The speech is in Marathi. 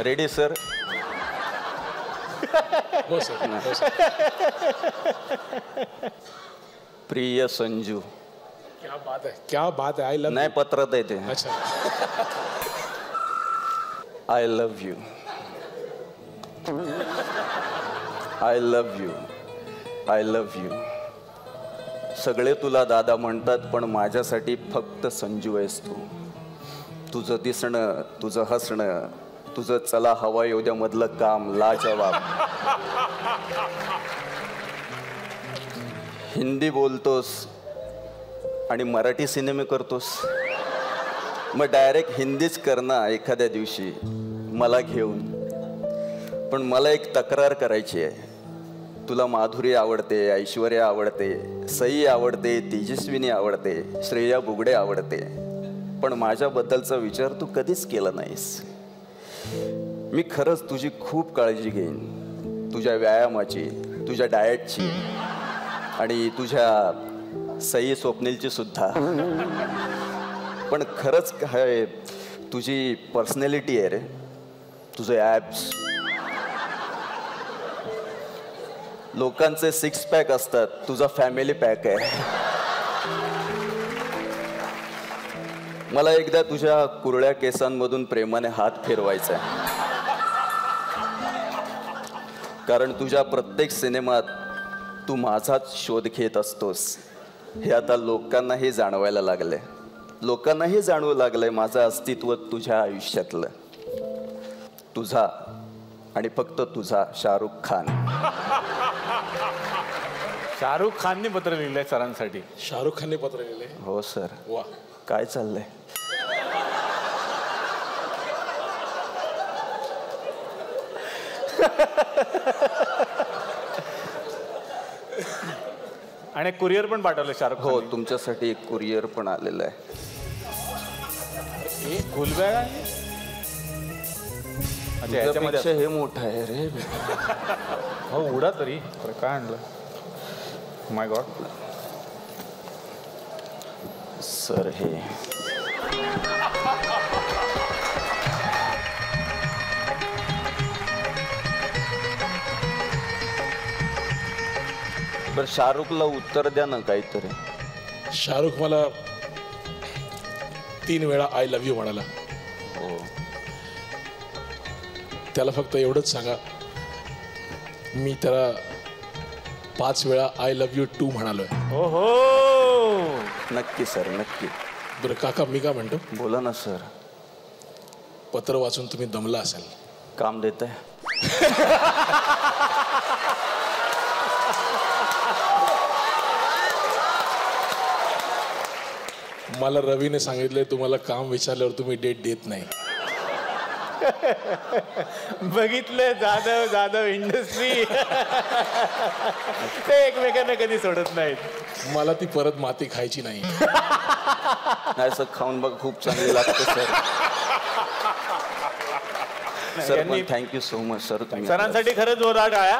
Ready sir? हो सर. प्रिय संजू. क्या बात है, क्या बात है. I love. नाही, पत्रात आहे ते. अच्छा. I love you. I love you. I love you. सगळे तुला दादा म्हणतात, पण माझ्यासाठी फक्त संजू आहेस तू. तुझं दिसणं, तुझं हसणं, तुझं चला हवा येऊ मधलं काम लाजवाब. हिंदी बोलतोस आणि मराठी सिनेमे करतोस. मग डायरेक्ट हिंदीच कर ना एखाद्या दिवशी मला घेऊन. पण मला एक तक्रार करायची आहे. तुला माधुरी आवडते, ऐश्वर्या आवडते, सई आवडते, तेजस्विनी आवडते, श्रेया बुगडे आवडते, पण माझ्याबद्दलचा विचार तू कधीच केला नाहीस. मी खरंच तुझी खूप काळजी घेईन, तुझ्या व्यायामाची, तुझ्या डाएटची आणि तुझ्या सई स्वप्नीलची सुद्धा. पण खरंच काय तुझी पर्सनॅलिटी आहे रे. तुझे ॲब्स, लोकांचे 6 पॅक असतात, तुझा फॅमिली पॅक आहे. मला एकदा तुझ्या कुरळ्या केसांमधून प्रेमाने हात फिरवायचा आहे. कारण तुझ्या प्रत्येक सिनेमात तू माझाच शोध घेत असतोस. हे आता लोकांनाही जाणवायला लागले. लोकांनाही जाणवू लागलंय माझं अस्तित्व तुझ्या आयुष्यातलं. तुझा आणि फक्त तुझा शाहरुख खान. शाहरुख खानने पत्र लिहिलंय सरांसाठी. शाहरुख खानने पत्र लिहिलंय? हो सर. वा. काय चाललंय? आणि कुरिअर पण पाठवलं शाहरुख. हो, तुमच्यासाठी एक कुरिअर पण आलेलं आहे. एक फुलबॅग आहे. अच्छा, याच्यामध्ये हे मोठं आहे रे. हो, उडा तरी. काय आणलं? माय गॉड. सर हे बरं, शाहरुखला उत्तर द्या ना काहीतरी. शाहरुख मला 3 वेळा आय लव्ह यू म्हणाला. हो. त्याला फक्त एवढंच सांगा, मी त्याला 5 वेळा आय लव्ह यू 2 म्हणालोय. ओहो. नक्की सर, नक्की. बरं काका, मी काय म्हणतो? बोला ना सर. पत्र वाचून तुम्ही दमला असाल. काम देत आहे. मला रवीने सांगितलंय तुम्हाला काम विचारल्यावर तुम्ही डेट देत नाही. बघितलं जाधव जाधव इंडस्ट्री. ते एकमेकांना कधी सोडत नाहीत. मला ती परत माती खायची नाही. नाही सर, खाऊन बघ, खूप चांगली लागते सर. सर पण थँक्यू सो मच सर. सरांसाठी खरंच जोरदार टाळ्या.